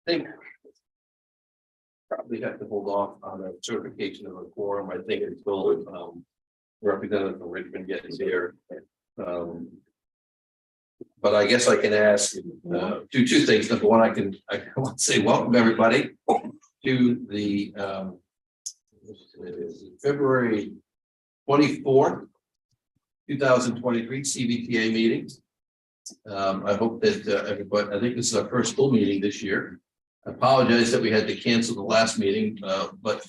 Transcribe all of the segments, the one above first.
think probably have to hold off on the certification of a quorum, I think, until Representative from Richmond gets here. But I guess I can ask do two things. Number one, I want to say welcome everybody to the February 24th, 2023 CVTA meeting. I hope that everybody, I think this is our first full meeting this year. I apologize that we had to cancel the last meeting, but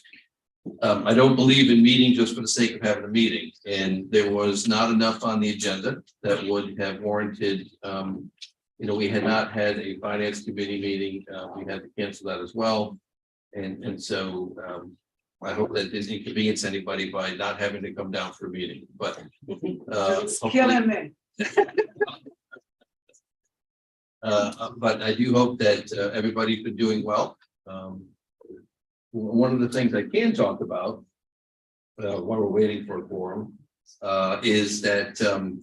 I don't believe in meeting just for the sake of having a meeting. And there was not enough on the agenda that would have warranted, we had not had a finance committee meeting. We had to cancel that as well. And so I hope that didn't inconvenience anybody by not having to come down for a meeting, but It's killing me. but I do hope that everybody's been doing well. One of the things I can talk about while we're waiting for a quorum is that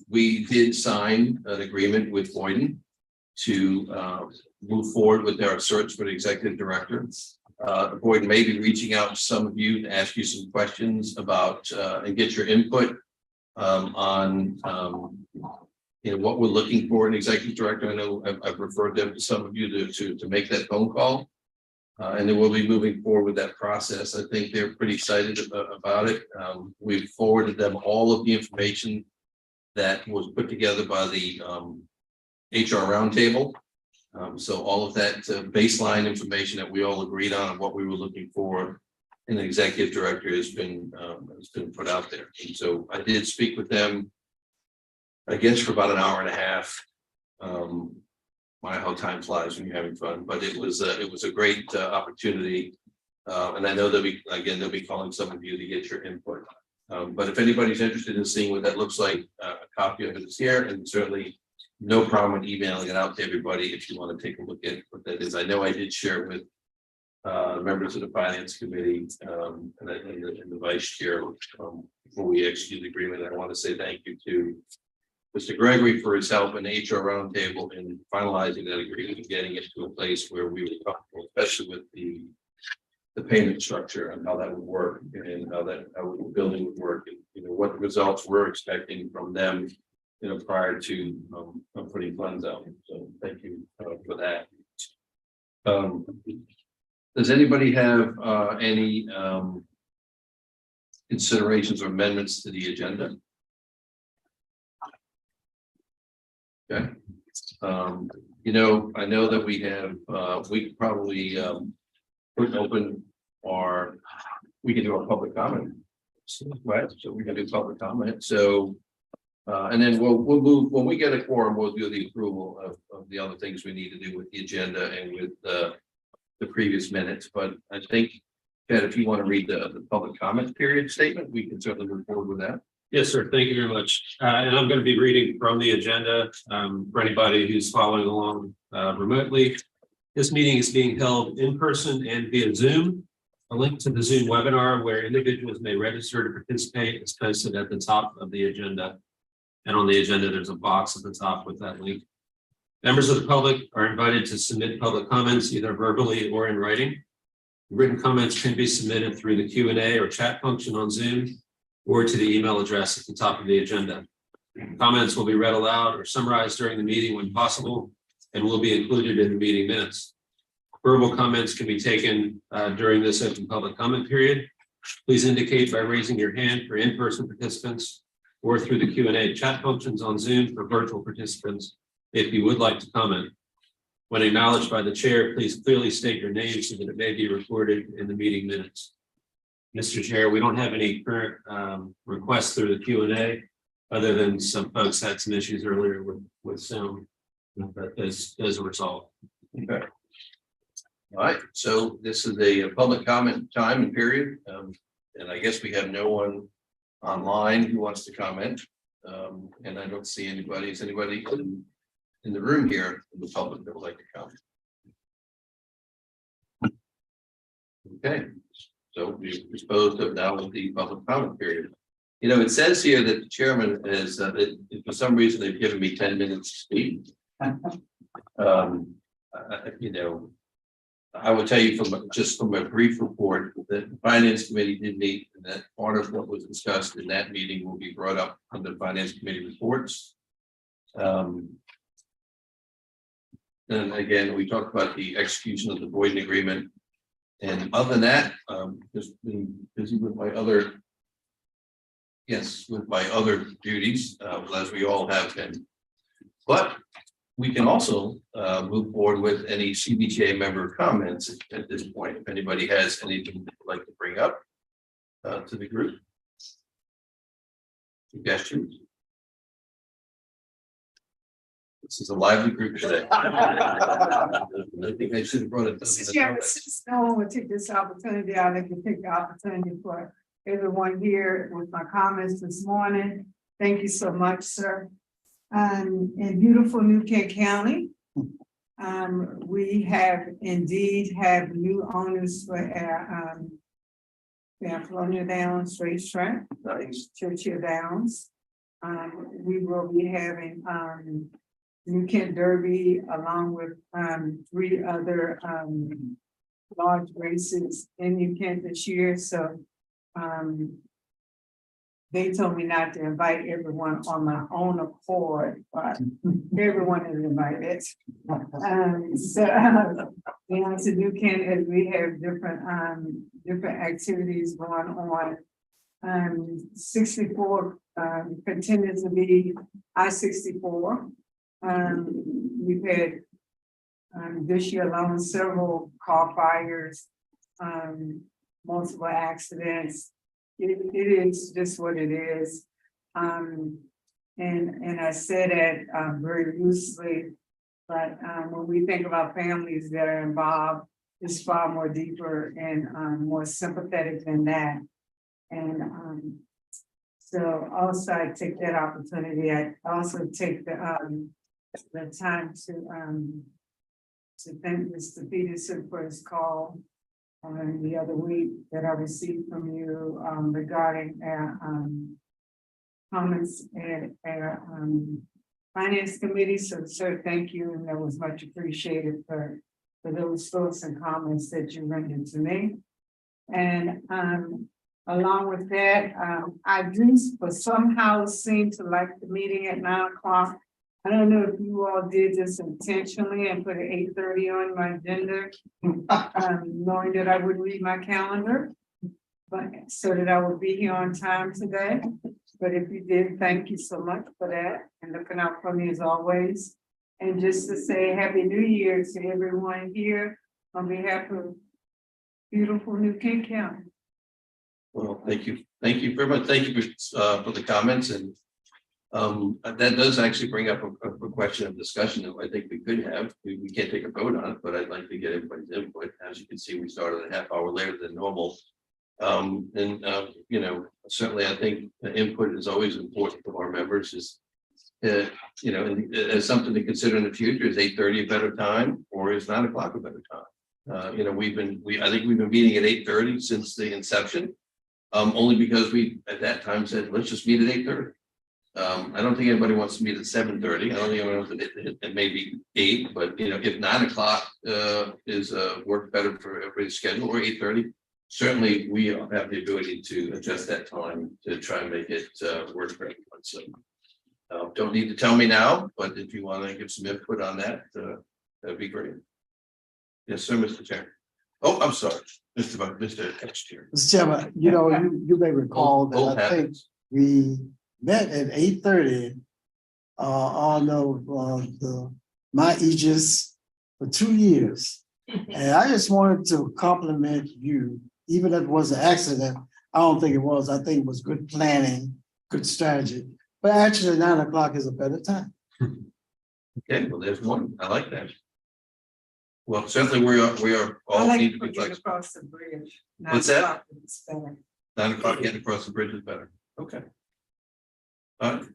we did sign an agreement with Boyden to move forward with our search for the executive director. Boyden may be reaching out to some of you to ask you some questions about and get your input on what we're looking for in executive director. I know I've referred them to some of you to make that phone call. And then we'll be moving forward with that process. I think they're pretty excited about it. We've forwarded them all of the information that was put together by the HR roundtable. So all of that baseline information that we all agreed on and what we were looking for in the executive director has been put out there. And so I did speak with them, I guess, for about an hour and a half. My how time flies when you're having fun, but it was a great opportunity, and I know they'll be calling some of you to get your input. But if anybody's interested in seeing what that looks like, a copy of it is here, and certainly no problem in emailing it out to everybody if you want to take a look at what that is. I know I did share it with members of the finance committee and the vice chair before we executed the agreement. I want to say thank you to Mr. Gregory for his help in the HR roundtable in finalizing that agreement and getting it to a place where we were comfortable, especially with the payment structure and how that would work and how the building would work, and what the results we're expecting from them, prior to putting funds out. So thank you for that. Does anybody have any considerations or amendments to the agenda? Okay. I know that we have, we could probably open our, we can do a public comment, right? So we can do public comment. So, and then we'll move, when we get a quorum, we'll do the approval of the other things we need to do with the agenda and with the previous minutes. But I think that if you want to read the public comment period statement, we can certainly move forward with that. Yes, sir. Thank you very much. And I'm going to be reading from the agenda for anybody who's following along remotely. This meeting is being held in person and via Zoom. A link to the Zoom webinar where individuals may register to participate is posted at the top of the agenda. And on the agenda, there's a box at the top with that link. Members of the public are invited to submit public comments either verbally or in writing. Written comments can be submitted through the Q&A or chat function on Zoom, or to the email address at the top of the agenda. Comments will be read aloud or summarized during the meeting when possible and will be included in the meeting minutes. Verbal comments can be taken during this open public comment period. Please indicate by raising your hand for in-person participants or through the Q&A chat functions on Zoom for virtual participants if you would like to comment. When acknowledged by the chair, please clearly state your name so that it may be recorded in the meeting minutes. Mr. Chair, we don't have any current requests through the Q&A, other than some folks had some issues earlier with sound, but those are resolved. Okay. All right. So this is a public comment time and period, and I guess we have no one online who wants to comment, and I don't see anybody. Is anybody in the room here in the public that would like to comment? Okay. So we disposed of now with the public comment period. It says here that the chairman is that for some reason they've given me 10 minutes to speak. I will tell you from a brief report that the finance committee did meet, and that part of what was discussed in that meeting will be brought up on the finance committee reports. And again, we talked about the execution of the Boyden agreement. And other than that, just been busy with my other. Yes, with my other duties, as we all have been. But we can also move forward with any CVTA member comments at this point. If anybody has anything they'd like to bring up to the group. Suggestions. This is a lively group today. I think I should have brought it. Since no one would take this opportunity, I'd like to take the opportunity for everyone here with my comments this morning. Thank you so much, sir. In beautiful New Kent County, we have indeed have new owners for our Colonial Downs racetrack, Churchill Downs. We will be having New Kent Derby along with 3 other large races in New Kent this year. So they told me not to invite everyone on my own accord, but everyone is invited. To New Kent, as we have different activities going on. 64 continues to be I-64. We've had this year alone several car fires, multiple accidents. It is just what it is. And I said it very loosely, but when we think about families that are involved, it's far more deeper and more sympathetic than that. And so also I take that opportunity. I also take the time to thank Mr. Peterson for his call the other week that I received from you regarding our comments at our finance committee. So, sir, thank you, and that was much appreciated for those thoughts and comments that you rendered to me. And along with that, I do somehow seem to like the meeting at 9 o'clock. I don't know if you all did this intentionally and put an 8:30 on my agenda, knowing that I would read my calendar, but so that I would be here on time today. But if you did, thank you so much for that and looking out for me as always. And just to say Happy New Year to everyone here on behalf of beautiful New Kent County. Well, thank you very much. Thank you for the comments, and that does actually bring up a question of discussion that I think we could have. We can't take a vote on it, but I'd like to get everybody's input. As you can see, we started a half hour later than normal. You know, certainly I think the input is always important to our members. Is you know, as something to consider in the future. Is 8:30 a better time, or is 9 o'clock a better time? You know, I think we've been meeting at 8:30 since the inception. Only because we at that time said, let's just meet at 8:30. I don't think anybody wants to meet at 7:30. I don't think anyone wants to meet at maybe 8, but you know, if 9 o'clock is work better for everybody's schedule, or 8:30, certainly we have the ability to adjust that time to try and make it work for everyone. So don't need to tell me now, but if you want to give some input on that, that'd be great. Yes, sir, Mr. Chair. Oh, I'm sorry, Mr. Chair. Mr. Chairman, you know, you may recall that I think we met at 8:30 on my aegis for 2 years. And I just wanted to compliment you, even if it was an accident. I don't think it was. I think it was good planning, good strategy. But actually 9 o'clock is a better time. Okay, well, there's one. I like that. Well, certainly we are all I need to be like flexible. across the bridge. What's that? 9 9 o'clock getting across the bridge is better. Okay. All right.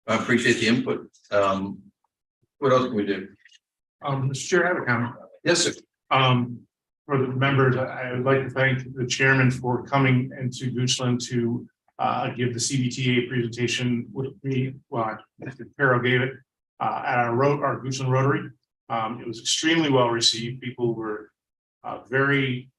I appreciate the input. What else can we do? Mr. Chair, I have a comment. Yes, sir. For the members, I would like to thank the chairman for coming into Goochland to give the CVTA presentation with me. Well, Carol gave it at our Goochland Rotary. It was extremely well received. People were very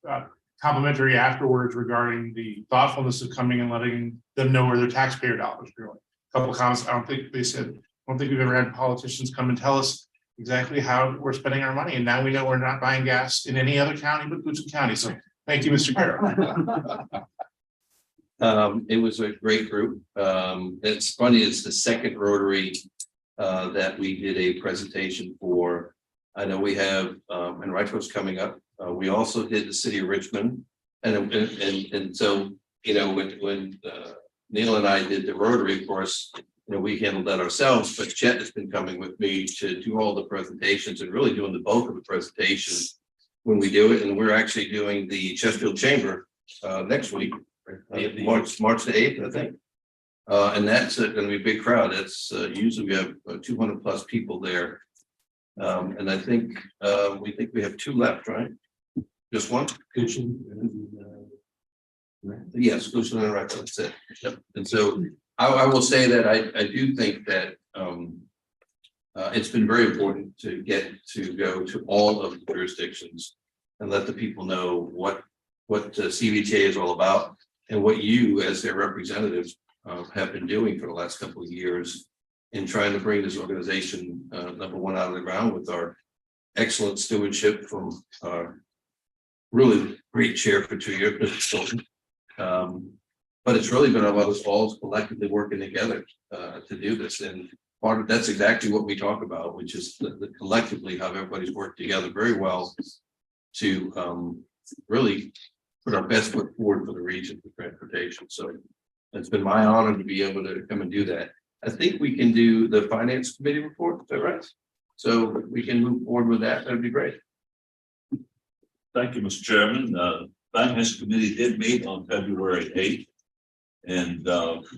complimentary afterwards regarding the thoughtfulness of coming and letting them know where their taxpayer dollars are going. A couple of comments. I don't think we've ever had politicians come and tell us exactly how we're spending our money. And now we know we're not buying gas in any other county but Goochland County. So thank you, Mr. Carroll. It was a great group. It's funny, it's the second Rotary that we did a presentation for. I know we have Enrico's coming up. We also did the city of Richmond. And so, you know, when Neil and I did the Rotary, of course, you know, we handled that ourselves, but Chet has been coming with me to do all the presentations and really doing the bulk of the presentation when we do it. And we're actually doing the Chesterfield Chamber next week, March the 8th, I think. And that's going to be a big crowd. That's usually we have 200 plus people there. And I think we have 2 left, right? Just one? Yes, Goochland and Enrico, that's it. Yep. And so I will say that I do think that it's been very important to get to go to all of the jurisdictions and let the people know what CVTA is all about and what you as their representatives have been doing for the last couple of years in trying to bring this organization number one out of the ground with our excellent stewardship from our really great chair for 2 years, Mr. Sultan. But it's really been about us all collectively working together to do this. And part of that's exactly what we talk about, which is the collectively how everybody's worked together very well to really put our best foot forward for the region for transportation. So it's been my honor to be able to come and do that. I think we can do the finance committee report, is that right? So we can move forward with that. That'd be great. Thank you, Mr. Chairman. Finance Committee did meet on February 8th. And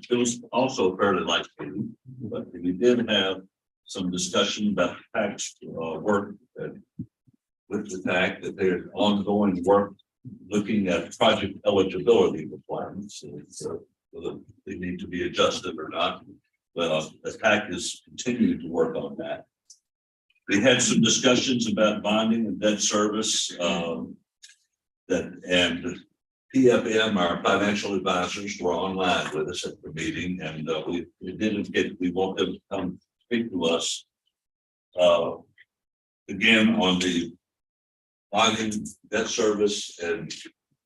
it was also fairly light meeting, but we did have some discussion about tax work with the fact that there's ongoing work looking at project eligibility requirements. So whether they need to be adjusted or not. Well, the TAC is continuing to work on that. We had some discussions about bonding and debt service and PFM, our financial advisors, were online with us at the meeting, and we want them to come speak to us again on the bonding, debt service, and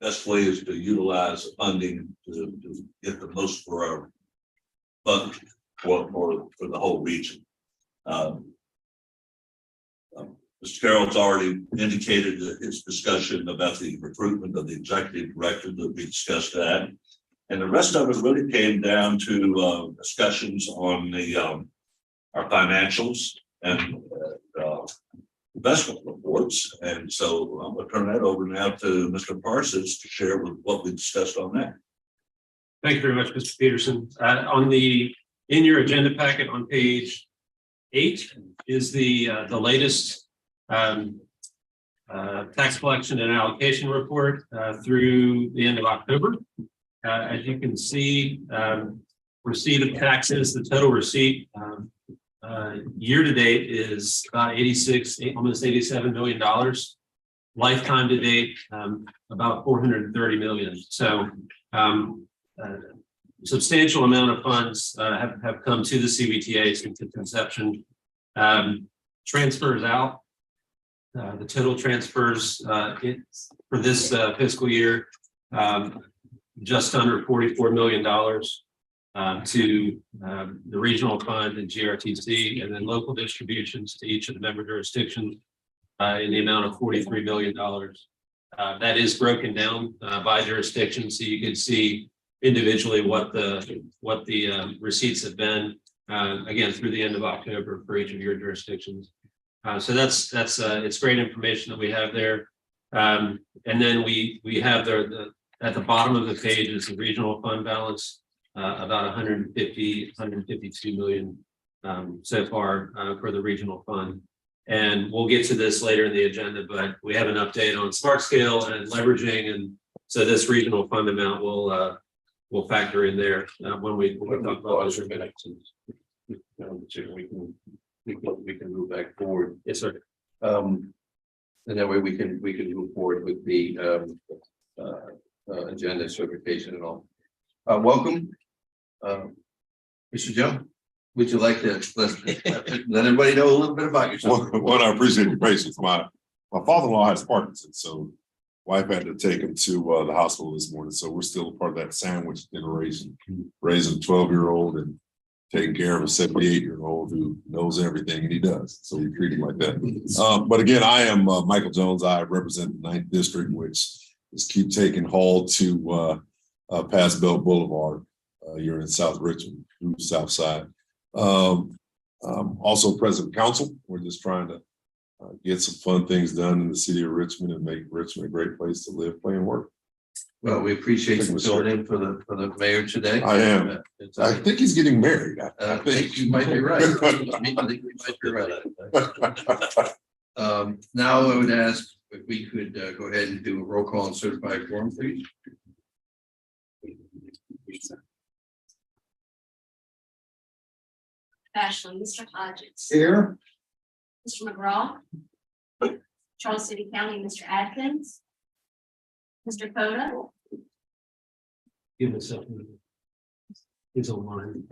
best way is to utilize funding to get the most for our fund for the whole region. Mr. Carroll's already indicated his discussion about the recruitment of the executive director that we discussed that. And the rest of it really came down to discussions on the our financials and investment reports. And so I'm going to turn that over now to Mr. Parsons to share with what we discussed on that. Thank you very much, Mr. Peterson. In your agenda packet on page 8 is the latest tax collection and allocation report through the end of October. As you can see, receipt of taxes, the total receipt year to date is about almost $87 million. Lifetime to date, about $430 million. So substantial amount of funds have come to the CVTA since its inception. Transfers out. The total transfers for this fiscal year, just under $44 million to the regional fund and GRTC, and then local distributions to each of the member jurisdictions in the amount of $43 million. That is broken down by jurisdiction, so you can see individually what the receipts have been again through the end of October for each of your jurisdictions. So that's it's great information that we have there. And then we have at the bottom of the page is the regional fund balance, about 152 million so far for the regional fund. And we'll get to this later in the agenda, but we have an update on smart scale and leveraging, and so this regional fund amount will factor in there when we talk about those minutes. We can move back forward. Yes, sir. And that way we can move forward with the agenda certification and all. Welcome. Mr. Joe, would you like to let everybody know a little bit about yourself? One, I appreciate your patience. My father-in-law has Parkinson's, so wife had to take him to the hospital this morning. So we're still part of that sandwich generation, raising a 12-year-old and taking care of a 78-year-old who knows everything, and he does. So we treat him like that. But again, I am Michael Jones. I represent the 9th District, which is keep taking Hall to past Belt Boulevard. You're in South Richmond, through South Side. Also President Council. We're just trying to get some fun things done in the city of Richmond and make Richmond a great place to live, play, and work. Well, we appreciate you filling in for the mayor today. I am. I think he's getting married. I think you might be right. I think you might be right. Now I would ask if we could go ahead and do a roll call and certify quorum, please. Ashley, Mr. Hodges. Here. Mr. McGraw. Charles City County, Mr. Atkins. Mr. Coda. Give us a. He's online.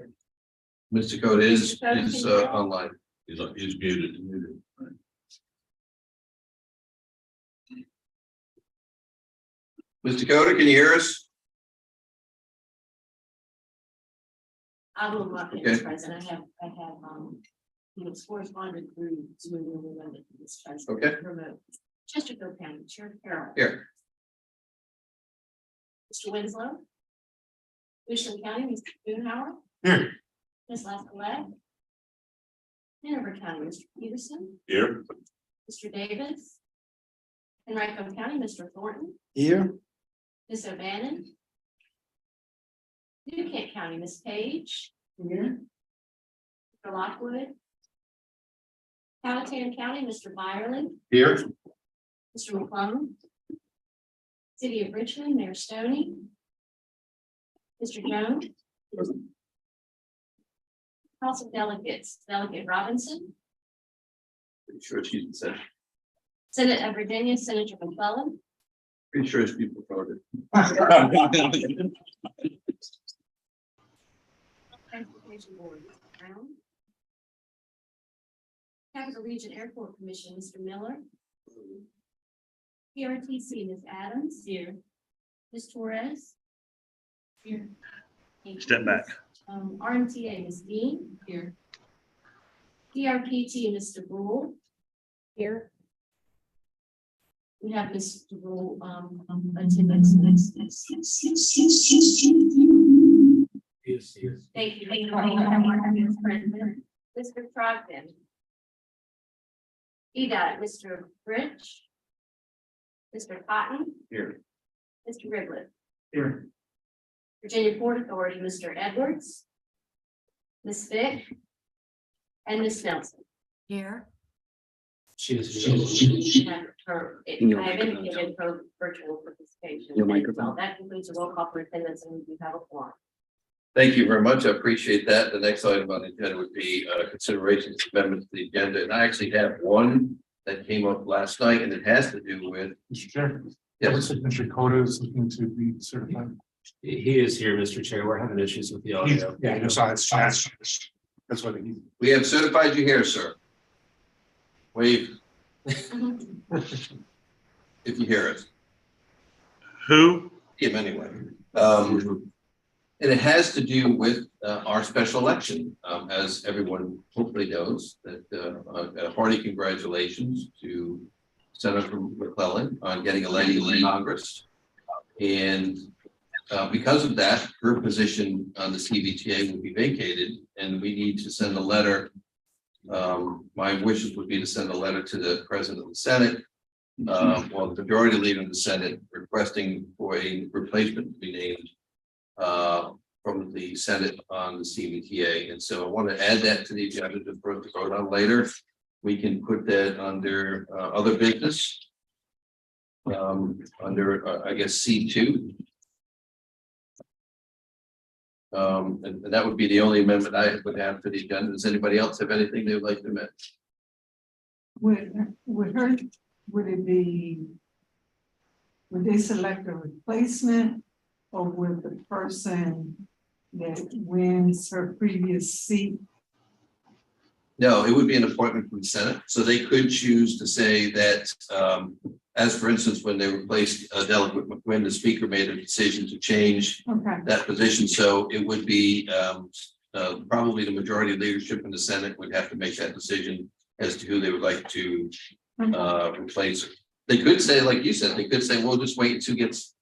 Mr. Code is online. He's muted. Mr. Coda, can you hear us? I will not be Okay. present. I have, it's corresponded through Zoom and remember this present. Okay. Remote. Chesterfield County, Chair Carroll. Here. Mr. Winslow. Richland County, Mr. Boonhauer. Here. Ms. Lascolette. Hanover County, Mr. Peterson, Here. Mr. Davis. Henrico County, Mr. Thornton, Here. Ms. O'Bannon. New Kent County, Ms. Page, Here. Mr. Lockwood. Powhatan County, Mr. Byerly, Here. Mr. McClung. City of Richmond, Mayor Stoney. Mr. Jones. House of Delegates, Delegate Robinson, Pretty sure she's the same. Senate of Virginia, Senator McClellan, Pretty sure it's people voted. Transportation Board, Mr. Brown. Capital Region Airport Commission, Mr. Miller. PRTC, Ms. Adams. Here. Ms. Torres. Here. Step back. RMTA, Ms. Dean. Here. PRPT, Mr. Brule. Here. We have Mr. Brule, attendance. Yes. Thank you. Mr. President. Mr. Trogdon. EDOT, Mr. Bridge. Mr. Cotton. Here. Mr. Riglett. Here. Virginia Port Authority, Mr. Edwards. Ms. Fick. And Ms. Nelson. Here. She is. I have indicated for virtual participation. Your microphone. So that concludes the roll call for attendance, and we do have a quorum. Thank you very much. I appreciate that. The next item on the agenda would be consideration of amendments to the agenda. And I actually have one that came up last night, and it has to do with. Mr. Chair. Yes. Signature quota is looking to be certified. He is here, Mr. Chair. We're having issues with the audio. Yeah, no, sorry, it's chat. That's what it is. We have certified you here, sir. Wave if you hear us. Who? Him anyway. And it has to do with our special election. As everyone hopefully knows, that a hearty congratulations to Senator McClellan on getting elected in Congress. And because of that, her position on the CVTA will be vacated, and we need to send a letter. My wishes would be to send a letter to the President of the Senate, well, the majority leader in the Senate, requesting for a replacement to be named from the Senate on the CVTA. And so I want to add that to the agenda for us to vote on later. We can put that under other business. Under, I guess, C2. And that would be the only amendment I would have to the agenda. Does anybody else have anything they would like to amend? With her would it be? Would they select a replacement or would the person that wins her previous seat? No, it would be an appointment from the Senate, so they could choose to say that, as for instance, when they replaced Delegate McQuinn, the speaker made a decision to change Okay, that position, so it would be probably the majority of leadership in the Senate would have to make that decision as to who they would like to replace. They could say, like you said, they could say, we'll just wait until gets,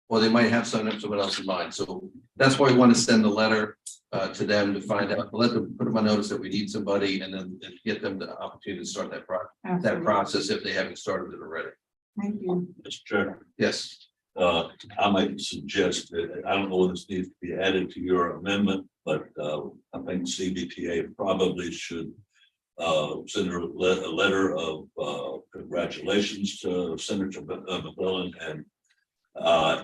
or they might have someone else in mind. So that's why we want to send a letter to them to find out, let them put them on notice that we need somebody and then get them the opportunity to start that absolutely. process if they haven't started it already. Thank you. Mr. Chairman, Yes. I might suggest that, I don't know whether this needs to be added to your amendment, but I think CVTA probably should send her a letter of congratulations to Senator McClellan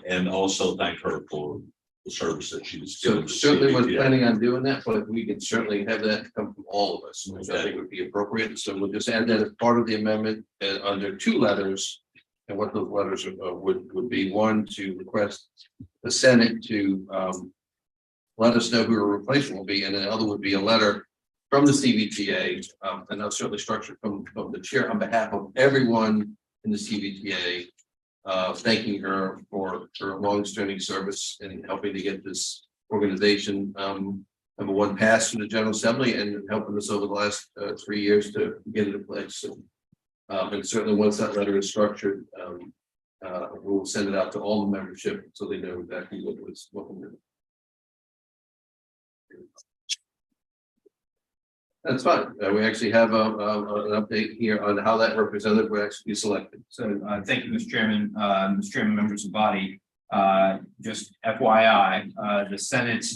and also thank her for the service that she was So given. to certainly was CVTA. planning on doing that, but we can certainly have that come from all of us, which I think would be appropriate. So we'll just add that as part of the amendment under 2 letters. And what those letters would be: one, to request the Senate to let us know who a replacement will be, and then the other would be a letter from the CVTA, and that's certainly structured from the chair on behalf of everyone in the CVTA, thanking her for her long-standing service in helping to get this organization number one passed through the General Assembly and helping us over the last 3 years to get it in place. So, and certainly once that letter is structured, we'll send it out to all the membership so they know exactly what we're doing. That's fine. We actually have an update here on how that representative will actually be selected. So, thank you, Mr. Chairman, Mr. Chairman, members of the body. Just FYI, the Senate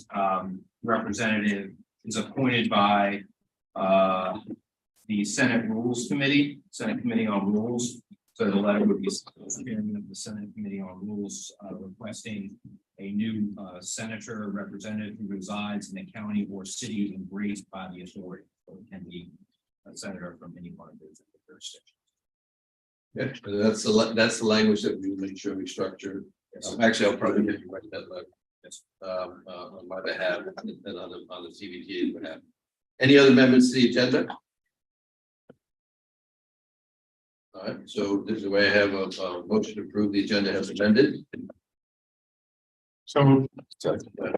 representative is appointed by the Senate Rules Committee, Senate Committee on Rules. So the letter would be chairman of the Senate Committee on Rules requesting a new senator representative who resides in the county or city embraced by the authority. So it can be a senator from any one of those jurisdictions. Yeah, that's the language that we make sure we structure. Actually, I'll probably get you right that letter. Yes. On my behalf and on the CVTA's behalf. Any other amendments to the agenda? All right, so this is the way I have a motion to approve the agenda as amended. So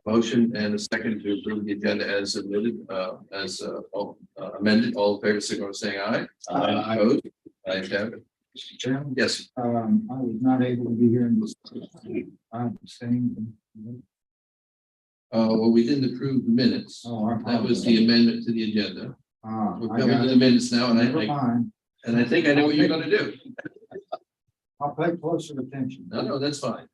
Motion and a second to approve the agenda as submitted, amended. All in favor, signal by saying aye. Aye. Opposed? Ayes have it. Mr. Chairman, Yes. I was not able to be here in this. I'm saying. Well, we didn't approve the minutes. Oh, That was the amendment to the agenda. We're I coming got to it. the minutes now, and Never I mind. think I know what you're gonna do. I'll pay closer attention. No, that's fine.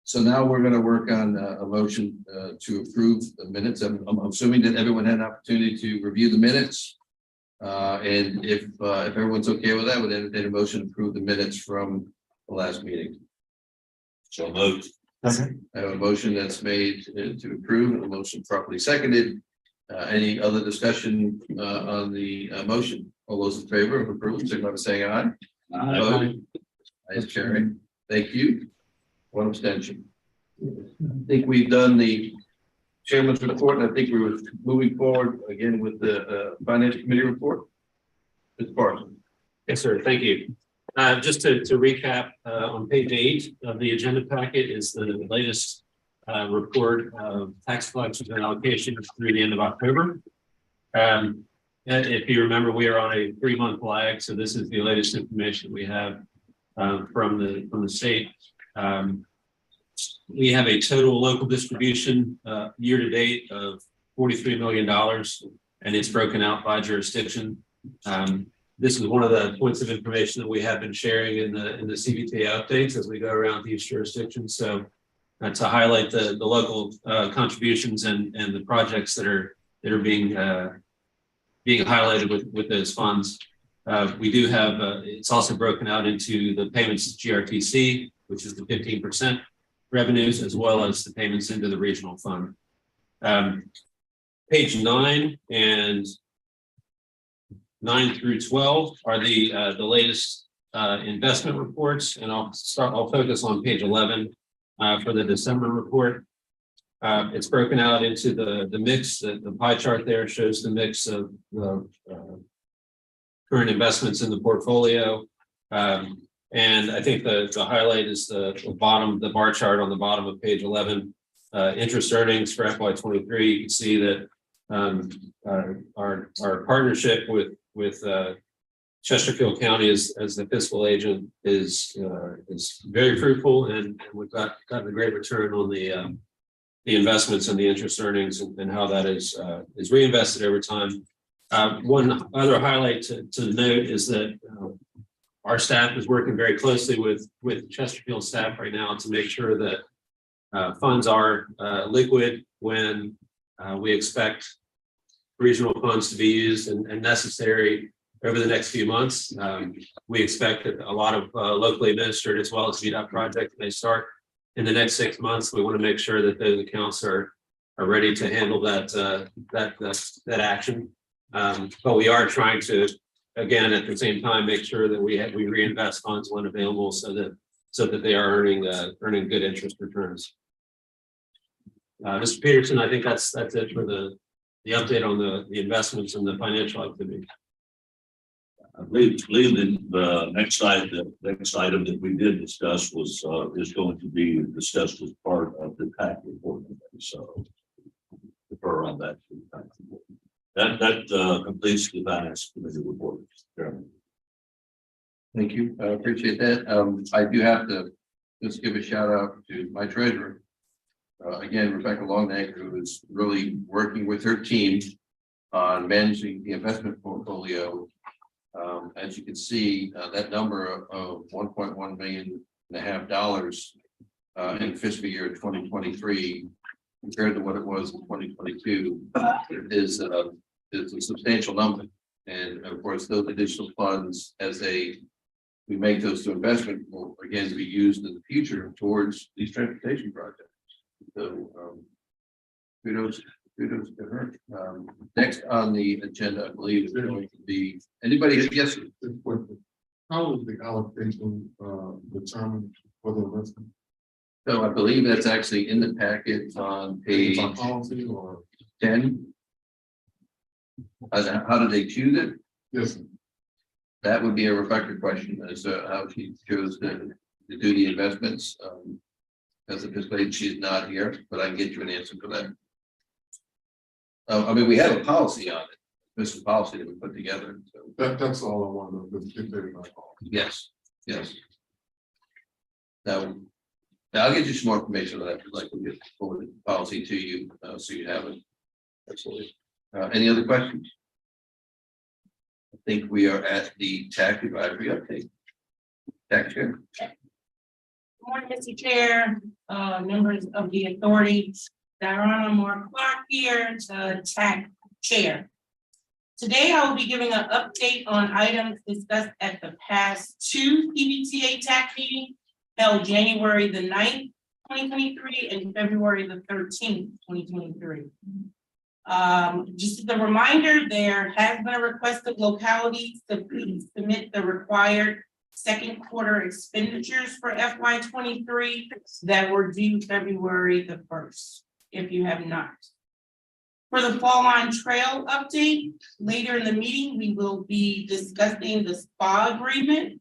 So now we're gonna work on a motion to approve the minutes. I'm assuming that everyone had an opportunity to review the minutes. And if everyone's okay with that, would entertain a motion to approve the minutes from the last meeting. So moved. I have a motion that's made to approve, and a motion properly seconded. Any other discussion on the motion? All those in favor of approval, signify by saying aye. Opposed? Ayes carried. Thank you. One abstention. I think we've done the chairman's report, and I think we were moving forward again with the finance committee report. Mr. Parsons. Yes, sir. Thank you. Just to recap, on page 8 of the agenda packet is the latest report of tax collections and allocations through the end of October. And if you remember, we are on a 3-month lag, so this is the latest information we have from the state. We have a total local distribution year to date of $43 million, and it's broken out by jurisdiction. This is one of the points of information that we have been sharing in the CVTA updates as we go around each jurisdiction. So to highlight the local contributions and the projects that are being highlighted with those funds. We do have it's also broken out into the payments to GRTC, which is the 15% revenues, as well as the payments into the regional fund. Page 9 and 9 through 12 are the latest investment reports, and I'll focus on page 11 for the December report. It's broken out into the mix. The pie chart there shows the mix of the current investments in the portfolio. And I think the highlight is the bar chart on the bottom of page 11. Interest earnings for FY23. You can see that our partnership with Chesterfield County as the fiscal agent is very fruitful, and we've gotten a great return on the investments and the interest earnings and how that is reinvested over time. One other highlight to note is that our staff is working very closely with Chesterfield staff right now to make sure that funds are liquid when we expect regional funds to be used and necessary over the next few months. We expect that a lot of locally administered as well as VDOT projects may start in the next 6 months. We want to make sure that those accounts are ready to handle that action. But we are trying to, again, at the same time, make sure that we reinvest funds when available so that they are earning good interest returns. Mr. Peterson, I think that's it for the update on the investments and the financial activity. I believe the next item that we did discuss was is going to be discussed as part of the TAC report. So defer on that. That completes the finance committee report. Thank you. I appreciate that. I do have to just give a shout out to my treasurer. Again, Rebecca Longnecker, who is really working with her team on managing the investment portfolio. As you can see, that number of $1.1 million in fiscal year 2023 compared to what it was in 2022 is a substantial number. And of course, those additional funds, as we make those to investment, will again be used in the future towards these transportation projects. So kudos to her. Next on the agenda, I believe, is going to be anybody. Yes. How is the allocation determined for the investment? So I believe that's actually in the packet on page Policy or 10. How did they choose it? yes, That would be a Rebecca question as to how she chose to do the investments. As of this page, she's not here, but I can get you an answer for that. I mean, we have a policy on it. This is a policy that we put together. So that's all I want to. yes. Now I'll get you some more information on that. Like we'll get forward the policy to you, so you have it. Absolutely. Any other questions? I think we are at the tax advisory update. Tax chair. Good morning, Mr. Chair, members of the authority. Diana Moore Clark here, the TAC chair. Today, I will be giving an update on items discussed at the past two CVTA TAC meetings held January the 9th, 2023 and February the 13th, 2023. Just as a reminder, there has been a request of localities to please submit the required second quarter expenditures for FY23 that were due February the 1st, if you have not. For the Fall Line Trail update, later in the meeting, we will be discussing the SPA agreement.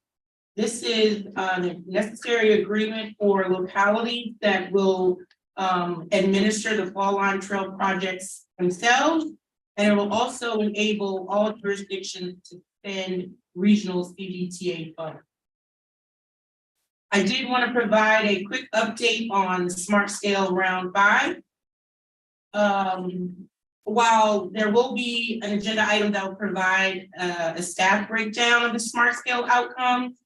This is a necessary agreement for localities that will administer the Fall Line Trail projects themselves, and it will also enable all jurisdictions to spend regional CVTA funds. I did want to provide a quick update on Smart Scale Round 5. While there will be an agenda item that will provide a staff breakdown of the Smart Scale outcomes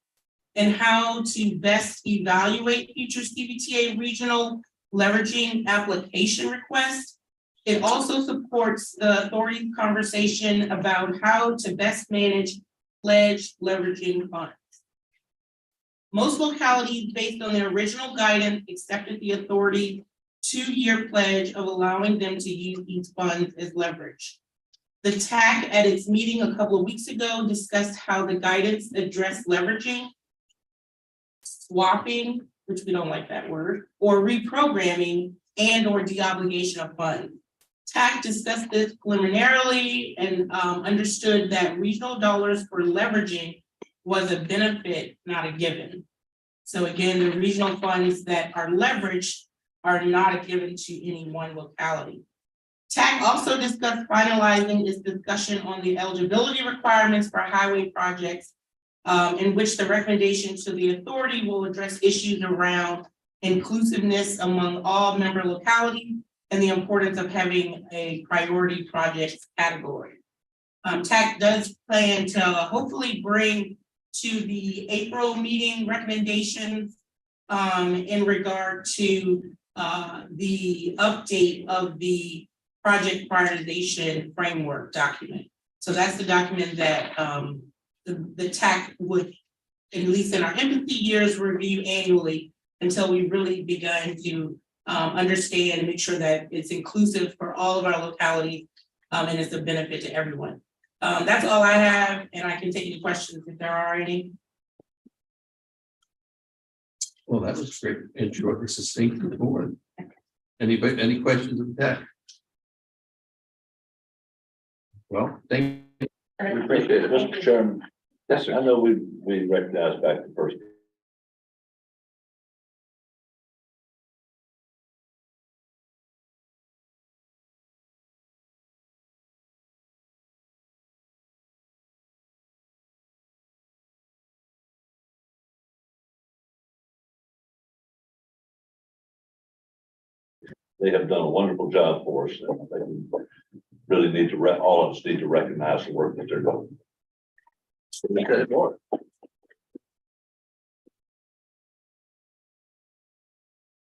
and how to best evaluate future CVTA regional leveraging application requests, it also supports the authority's conversation about how to best manage pledge leveraging funds. Most localities, based on their original guidance, accepted the authority 2-year pledge of allowing them to use these funds as leverage. The TAC at its meeting a couple of weeks ago discussed how the guidance addressed leveraging swapping, which we don't like that word, or reprogramming and or deobligation of funds. TAC discussed this preliminarily and understood that regional dollars for leveraging was a benefit, not a given. So again, the regional funds that are leveraged are not a given to any one locality. TAC also discussed finalizing its discussion on the eligibility requirements for highway projects, in which the recommendation to the authority will address issues around inclusiveness among all member localities and the importance of having a priority projects category. TAC does plan to hopefully bring to the April meeting recommendations in regard to the update of the project prioritization framework document. So that's the document that the TAC would, at least in our empathy years, review annually until we really begun to understand and make sure that it's inclusive for all of our localities and it's a benefit to everyone. That's all I have, and I can take any questions if there are any. Well, that was great and short and succinct to the board. Anybody, any questions of that? Well, thank you. We appreciate it, Mr. Chairman. Yes, sir. I know we recognized back the first. They have done a wonderful job for us, and I think we really need to, all of us need to recognize the work that they're doing.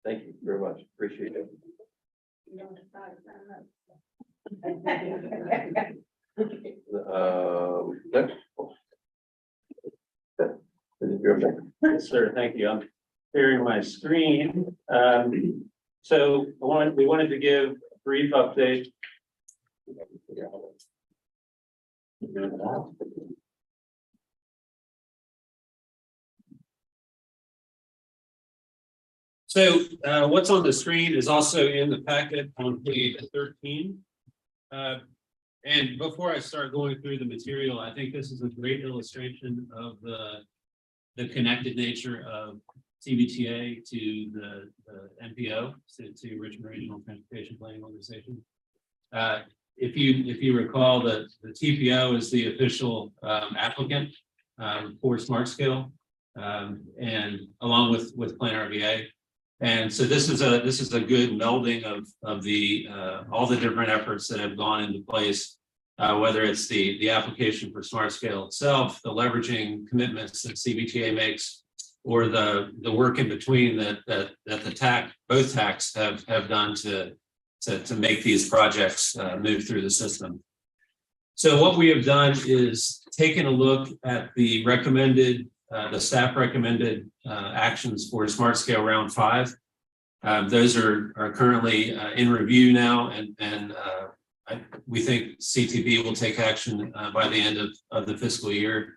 Thank you very much, appreciate it. Next. Yes, sir, thank you. I'm sharing my screen. So we wanted to give a brief update. So what's on the screen is also in the packet on page 13. And before I start going through the material, I think this is a great illustration of the connected nature of CVTA to the MPO, to Richmond Regional Transportation Planning Organization. If you recall, the TPO is the official applicant for Smart Scale, and along with Plan RVA. And so this is a good melding of the all the different efforts that have gone into place, whether it's the application for Smart Scale itself, the leveraging commitments that CVTA makes, or the work in between that the both TACs have done to make these projects move through the system. So what we have done is taken a look at the staff recommended actions for Smart Scale Round 5. Those are currently in review now, and we think CTP will take action by the end of the fiscal year.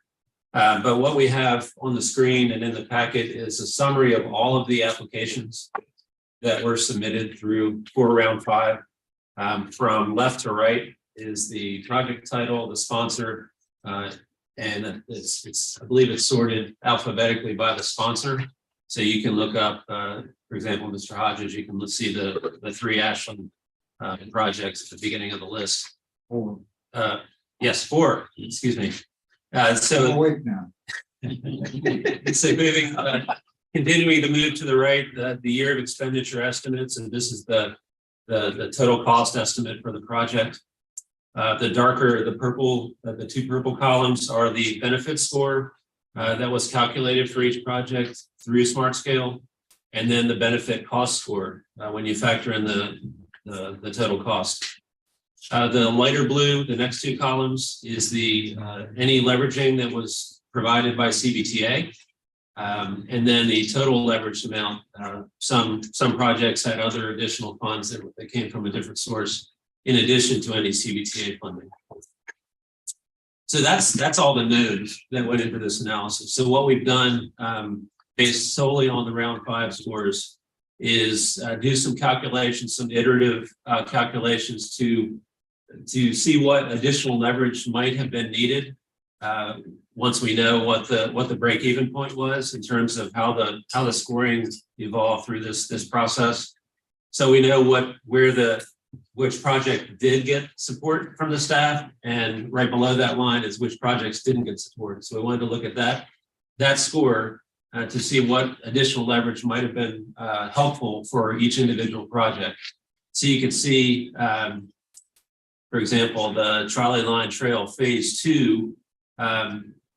But what we have on the screen and in the packet is a summary of all of the applications that were submitted for Round 5. From left to right is the project title, the sponsor, and it's I believe it's sorted alphabetically by the sponsor. So you can look up, for example, Mr. Hodges, you can see the 3 Ashland projects at the beginning of the list. Yes, 4, excuse me. So Wait now. so moving, continuing to move to the right, the year of expenditure estimates, and this is the total cost estimate for the project. The darker, the purple, the 2 purple columns are the benefit score that was calculated for each project through Smart Scale, and then the benefit cost score when you factor in the total cost. The lighter blue, the next 2 columns, is the any leveraging that was provided by CVTA, and then the total leveraged amount. Some projects had other additional funds that came from a different source, in addition to any CVTA funding. So that's all the nodes that went into this analysis. So what we've done based solely on the round 5 scores, is do some calculations, some iterative calculations to see what additional leverage might have been needed once we know what the break-even point was in terms of how the scoring evolved through this process. So we know which project did get support from the staff, and right below that line is which projects didn't get support. So we wanted to look at that score to see what additional leverage might have been helpful for each individual project. So you can see, for example, the Trolley Line Trail Phase 2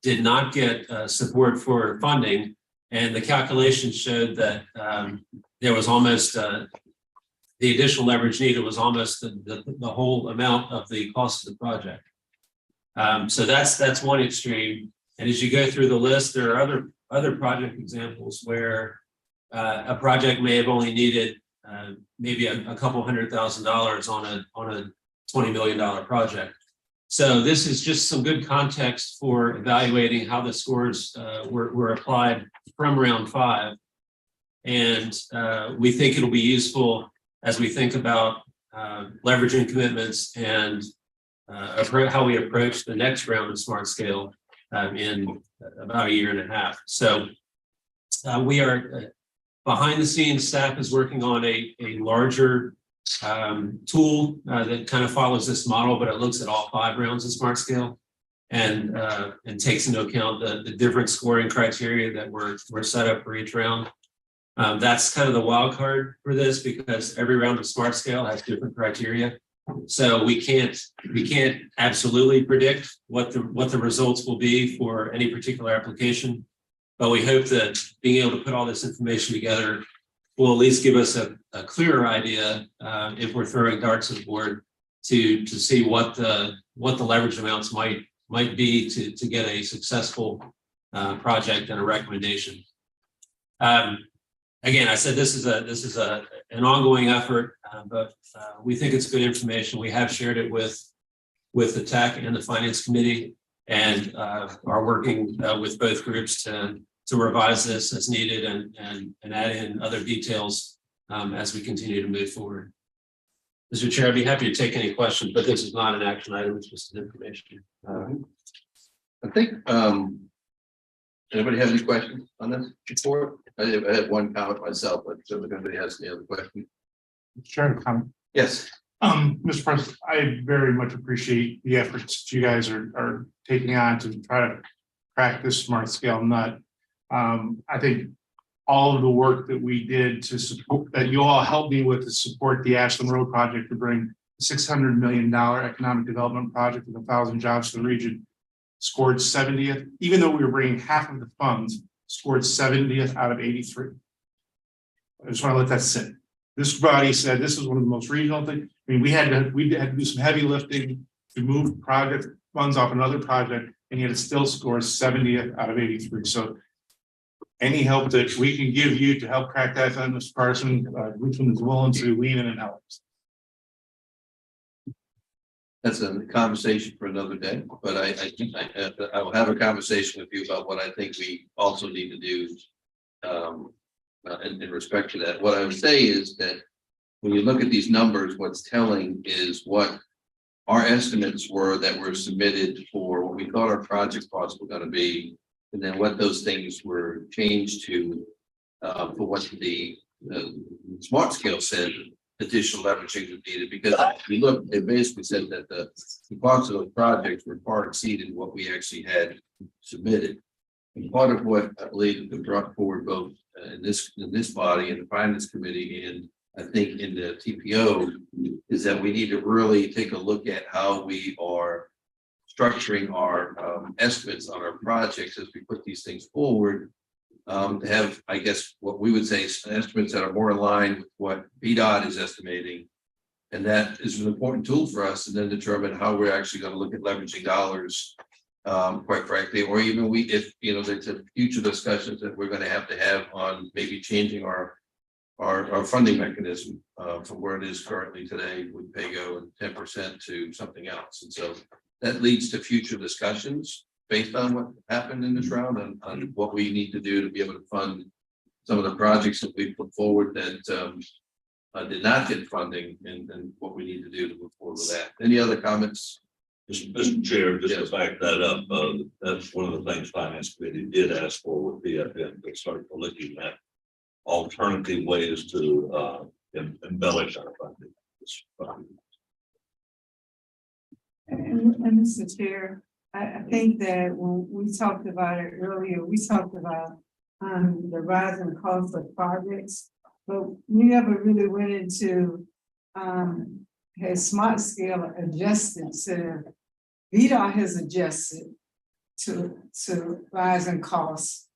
did not get support for funding, and the calculations showed that there was almost the additional leverage needed was almost the whole amount of the cost of the project. So that's one extreme. And as you go through the list, there are other project examples where a project may have only needed maybe a couple $100,000 on a $20 million project. So this is just some good context for evaluating how the scores were applied from round 5. And we think it'll be useful as we think about leveraging commitments and how we approach the next round of Smart Scale in about 1.5 years. So we are behind the scenes, staff is working on a larger tool that kind of follows this model, but it looks at all 5 rounds of Smart Scale and takes into account the different scoring criteria that were set up for each round. That's kind of the wild card for this, because every round of Smart Scale has different criteria. So we can't absolutely predict what the results will be for any particular application, but we hope that being able to put all this information together will at least give us a clearer idea if we're throwing darts at the board to see what the leverage amounts might be to get a successful project and a recommendation. Again, I said this is an ongoing effort, but we think it's good information. We have shared it with the TAC and the Finance Committee, and are working with both groups to revise this as needed and add in other details as we continue to move forward. Mr. Chair, I'd be happy to take any questions, but this is not an action item; it's just an information. I think. Anybody have any questions on this report? I have one comment myself, but if anybody has any other question. Sure, comment. Yes. Mr. President, I very much appreciate the efforts that you guys are taking on to try to crack this Smart Scale nut. I think all of the work that we did to support, that you all helped me with to support the Ashland Road project to bring $600 million economic development project with 1,000 jobs to the region, scored 70th, even though we were bringing half of the funds, scored 70th out of 83. I just want to let that sit. This body said this is one of the most regional things. I mean, we had to do some heavy lifting to move project funds off another project, and yet it still scores 70th out of 83. So any help that we can give you to help crack that, Mr. Carson, Richmond is willing to lean in and help. That's a conversation for another day, but I think I will have a conversation with you about what I think we also need to do in respect to that. What I would say is that when you look at these numbers, what's telling is what our estimates were that were submitted for what we thought our project costs were going to be, and then what those things were changed to for what the Smart Scale said additional leveraging was needed. Because if you look, it basically said that the cost of those projects were far exceeded what we actually had submitted. And part of what I believe we brought forward both in this body and the Finance Committee, and I think in the TPO, is that we need to really take a look at how we are structuring our estimates on our projects as we put these things forward. To have, I guess, what we would say estimates that are more in line with what VDOT is estimating. And that is an important tool for us, and then determine how we're actually going to look at leveraging dollars, quite frankly, or even if there's a future discussions that we're going to have on maybe changing our funding mechanism from where it is currently today with PAYGO and 10% to something else. And so that leads to future discussions. based on what happened in this round on what we need to do to be able to fund some of the projects that we put forward that did not get funding and what we need to do to move forward with that. Any other comments? Mr. Chair, just to back that up, that's one of the things Finance Committee did ask for with BFM. They started looking at alternative ways to embellish our funding. And Mr. Chair, I think that when we talked about it earlier, we talked about the rising cost of projects, but we never really went into has Smart Scale adjusted to, VDOT has adjusted to rising costs,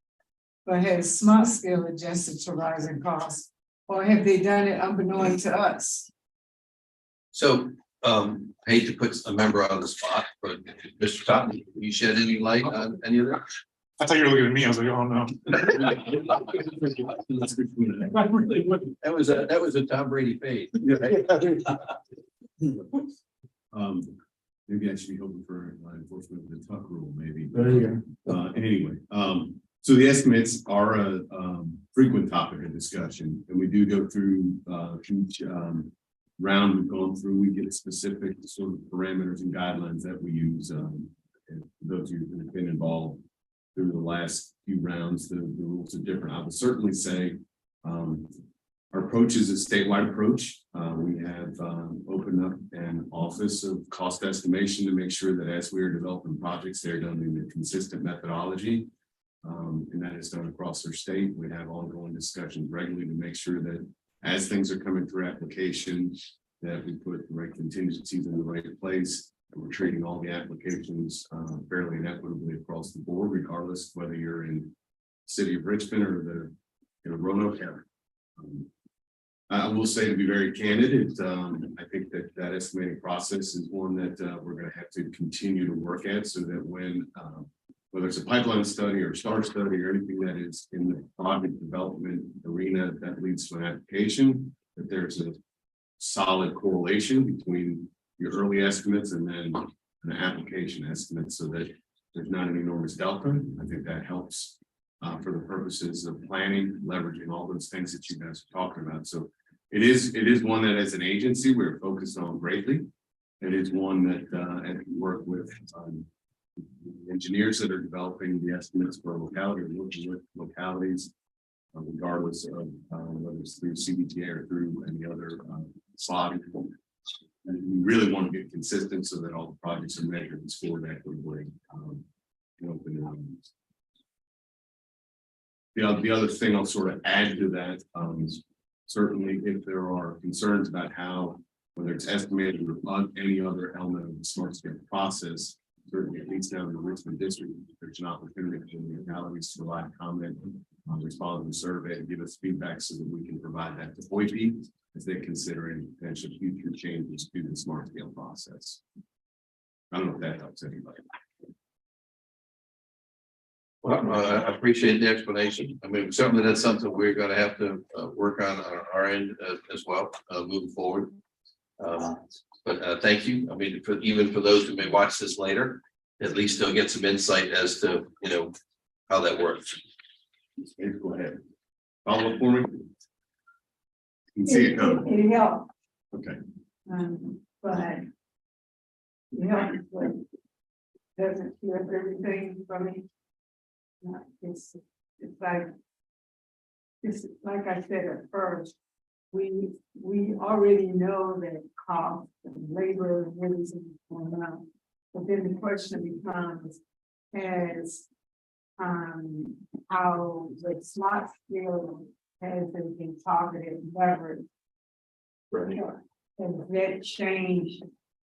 but has Smart Scale adjusted to rising costs, or have they done it unbeknown to us? So hate to put a member on the spot, but Mr. Totten, can you shed any light on any of that? I thought you were looking at me. I was like, oh no. That was a Tom Brady fade. Maybe I should be hoping for enforcement of the tuck rule, maybe. There you go. Anyway, so the estimates are a frequent topic of discussion, and we do go through each round we've gone through. We get specific sort of parameters and guidelines that we use. And for those of you who have been involved through the last few rounds, the rules are different. I would certainly say our approach is a statewide approach. We have opened up an office of cost estimation to make sure that as we are developing projects, they're done in a consistent methodology. And that is done across our state. We have ongoing discussions regularly to make sure that as things are coming through applications, that we put the right contingencies in the right place. And we're treating all the applications fairly and equitably across the board, regardless of whether you're in the city of Richmond or the Roanoke area. I will say, to be very candid, I think that estimating process is one that we're going to have to continue to work at, so that when whether it's a pipeline study or star study or anything that is in the project development arena that leads to an application, that there's a solid correlation between your early estimates and then an application estimate, so that there's not an enormous delta. I think that helps for the purposes of planning, leveraging all those things that you guys are talking about. So it is one that as an agency we're focused on greatly. It is one that as we work with engineers that are developing the estimates for a locality or working with localities, regardless of whether it's through CVTA or through any other slotting. And we really want to get consistent so that all the projects are measured and scored equitably. The other thing I'll sort of add to that is certainly if there are concerns about how, whether it's estimated or any other element of the smart scale process, certainly at least down in the Richmond district, there's an opportunity for the localities to provide comment, respond to the survey and give us feedback so that we can provide that to OIP as they consider any potential future changes to the smart scale process. I don't know if that helps anybody. Well, I appreciate the explanation. I mean, certainly that's something we're going to have to work on our end as well, moving forward. But thank you. I mean, even for those who may watch this later, at least they'll get some insight as to, how that works. Go ahead. Follow up for me. You can see it coming. It helped, Okay. but doesn't cure everything for me. It's like I said at first, we already know that cost and labor and everything is going on. But then the question becomes as how the smart scale has been targeted and leveraged. Right. Has that changed?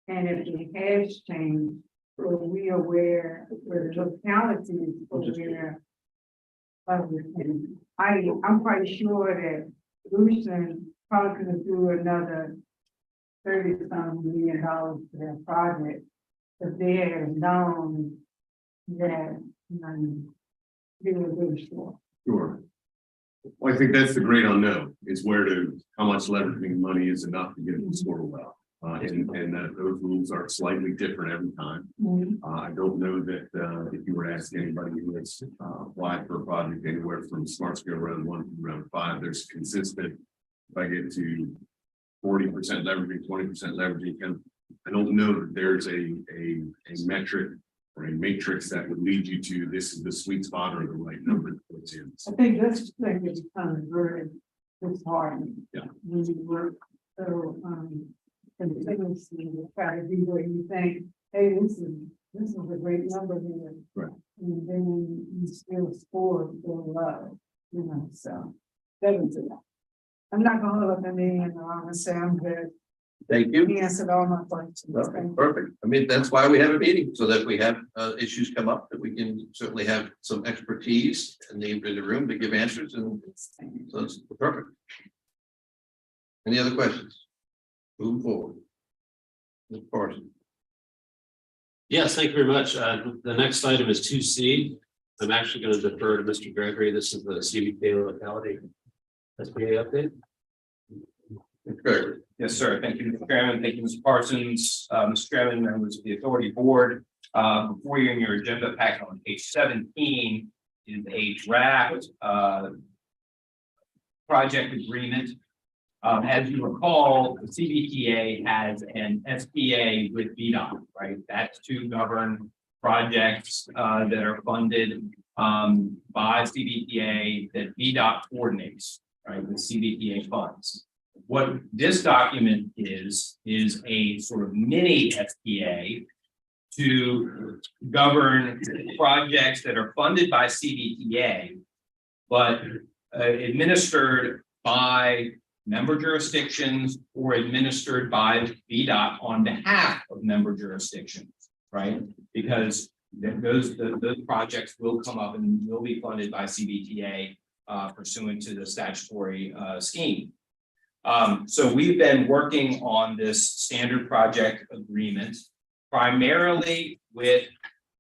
And if it has changed, are we aware, where the locality is aware of it? I'm quite sure that Lucian probably could do another $30-some million to their project, if they had known that they were really sure. Sure. Well, I think that's the great unknown, is how much leveraging money is enough to get it to score well. And that those rules are slightly different every time. I don't know that, if you were to ask anybody who has, applied for a project anywhere from smart scale round 1 to round 5, there's consistent. If I get to 40% leveraging, 20% leveraging, and I don't know that there's a metric or a matrix that would lead you to this is the sweet spot or the right number to put in. I think this thing is kind of very disheartening. Yeah. When you work so, continuously to try to be where you think, hey, this is a great number here. Right. And then you still score so low, you know, so. That is it. I'm not gonna hold up a meeting, I'm gonna say I'm good. Thank you. He answered all my questions. Thank you. Perfect. I mean, that's why we have a meeting, so that we have issues come up, that we can certainly have some expertise in the room to give answers, and so it's perfect. Any other questions? Move forward. Mr. Parsons. Yes, thank you very much. The next item is 2C. I'm actually going to defer to Mr. Gregory. This is the CVTA locality SBA update. Mr. Gregory. Yes, sir. Thank you, Mr. Chairman. Thank you, Mr. Parsons, Mr. Chairman, members of the authority board. Before you in your agenda packet on page 17 is a draft project agreement. As you recall, the CVTA has an SPA with VDOT, right? That's to govern projects that are funded by CVTA that VDOT coordinates, right? The CVTA funds. What this document is a sort of mini SPA to govern projects that are funded by CVTA, but administered by member jurisdictions or administered by VDOT on behalf of member jurisdictions, right? Because those projects will come up and will be funded by CVTA pursuant to the statutory scheme. So we've been working on this standard project agreement primarily with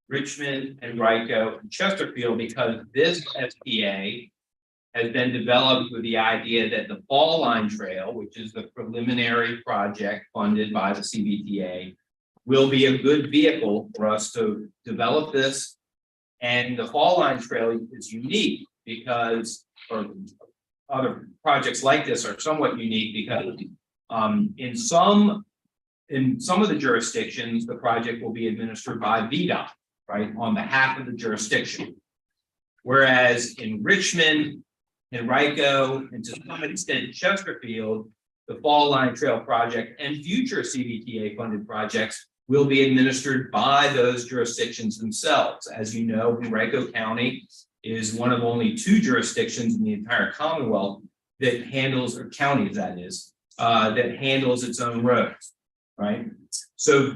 Richmond and Rico and Chesterfield, because this SPA has been developed with the idea that the Fall Line Trail, which is the preliminary project funded by the CVTA, will be a good vehicle for us to develop this. And the Fall Line Trail is unique because, or other projects like this are somewhat unique because in some of the jurisdictions, the project will be administered by VDOT, right, on behalf of the jurisdiction. Whereas in Richmond, Henrico, and to some extent Chesterfield, the Fall Line Trail project and future CVTA funded projects will be administered by those jurisdictions themselves. As you know, Henrico County is one of only 2 jurisdictions in the entire Commonwealth that handles, or counties that is, that handles its own roads, right? So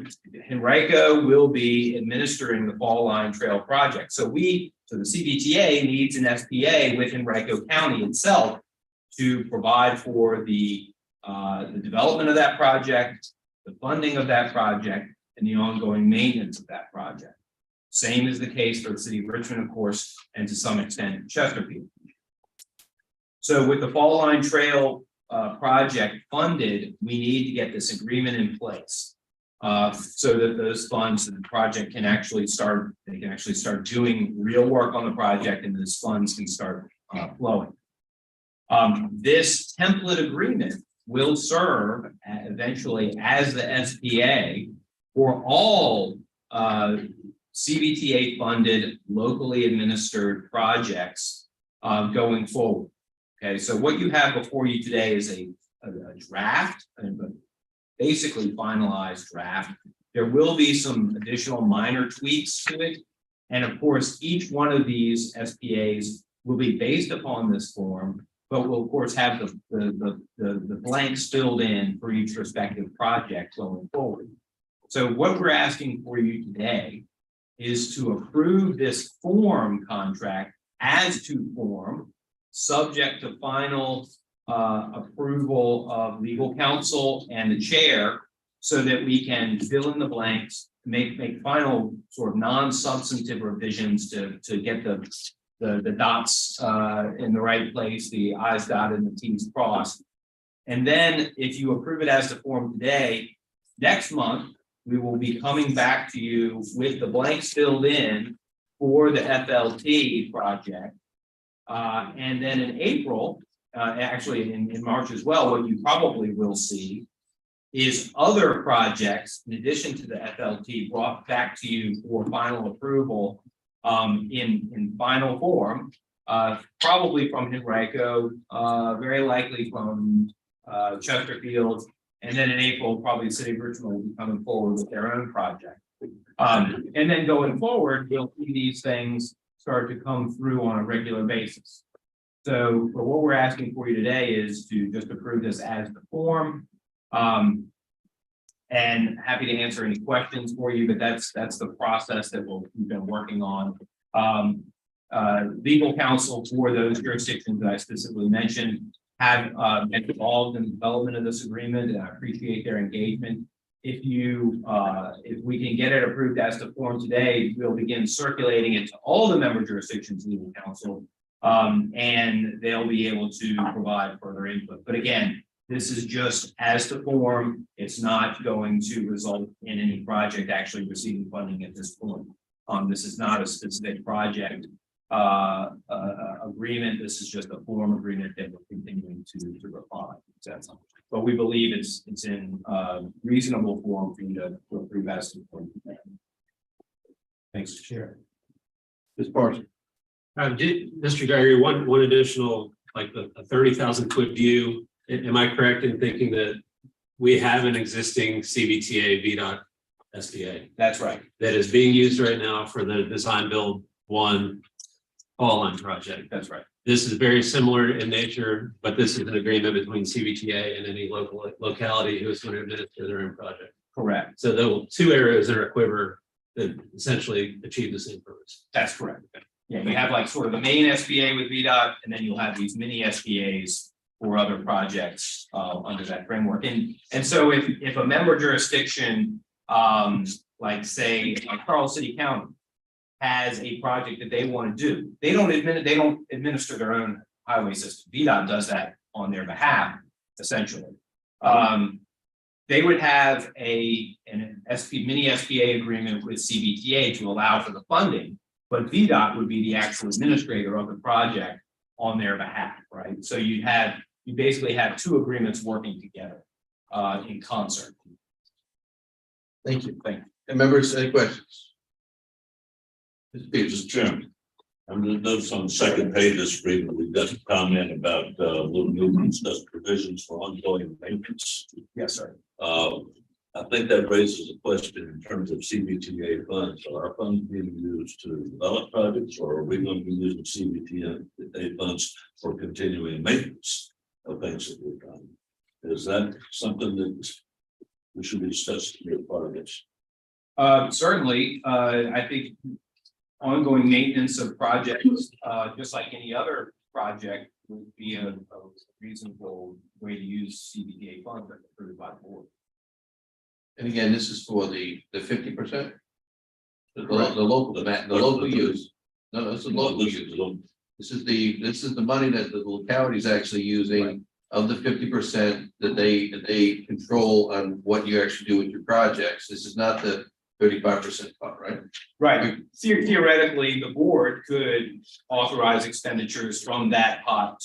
Henrico will be administering the Fall Line Trail project. So the CVTA needs an SPA with Henrico County itself to provide for the development of that project, the funding of that project, and the ongoing maintenance of that project. Same is the case for the city of Richmond, of course, and to some extent Chesterfield. So with the Fall Line Trail project funded, we need to get this agreement in place so that those funds and the project can actually start, they can actually start doing real work on the project, and those funds can start flowing. This template agreement will serve eventually as the SPA for all CVTA funded, locally administered projects going forward. Okay, so what you have before you today is a draft, basically finalized draft. There will be some additional minor tweaks to it. And of course, each one of these SPAs will be based upon this form, but will of course have the blanks filled in for each respective project going forward. So what we're asking for you today is to approve this form contract as to form, subject to final approval of legal counsel and the chair, so that we can fill in the blanks, make final sort of non-substantive revisions to get the dots in the right place, the I's dotted and the T's crossed. And then if you approve it as the form today, Next month, we will be coming back to you with the blanks filled in for the FLT project. And then in April, actually in March as well, what you probably will see is other projects in addition to the FLT brought back to you for final approval in final form, probably from Henrico, very likely from Chesterfield, and then in April, probably the city of Richmond will be coming forward with their own project. And then going forward, you'll see these things start to come through on a regular basis. So what we're asking for you today is to just approve this as the form. And happy to answer any questions for you, but that's the process that we've been working on. Legal counsel for those jurisdictions that I specifically mentioned have been involved in the development of this agreement, and I appreciate their engagement. If we can get it approved as the form today, we'll begin circulating it to all the member jurisdictions legal counsel, and they'll be able to provide further input. But again, this is just as the form. It's not going to result in any project actually receiving funding at this point. This is not a specific project agreement. This is just a form agreement that we're continuing to refine. But we believe it's in reasonable form for you to approve as the form. Thanks, Chair. Ms. Parsons. Mr. Geiger, one additional, like a 30,000 foot view. Am I correct in thinking that we have an existing CVTA VDOT SPA? That's right. That is being used right now for the design build one fall line project. That's right. This is very similar in nature, but this is an agreement between CVTA and any local locality who is going to administer their own project. Correct. So there will two arrows in our quiver that essentially achieve the same purpose. That's correct. Yeah, you have like sort of the main SBA with VDOT, and then you'll have these mini SBAs for other projects under that framework. And so if a member jurisdiction, like say like Charles City County, has a project that they want to do, they don't administer their own highway system. VDOT does that on their behalf, essentially. They would have an mini SBA agreement with CVTA to allow for the funding, but VDOT would be the actual administrator of the project on their behalf, right? So you basically have two agreements working together in concert. Thank you. And members, any questions? Mr. Chairman, I'm gonna notice on the second page of this agreement, we've got a comment about little movements, that's provisions for ongoing maintenance. Yes, sir. I think that raises a question in terms of CVTA funds. Are our funds being used to develop projects, or are we going to be using CVTA funds for continuing maintenance of things that we've done? Is that something that we should be discussing as part of this? Certainly, I think ongoing maintenance of projects, just like any other project, would be a reasonable way to use CVTA funds that are approved by the board. And again, this is for the 50%? The local use. No, it's the local use. This is the money that the locality is actually using of the 50% that they control on what you actually do with your projects. This is not the 35% part, right? Right. Theoretically, the board could authorize expenditures from that pot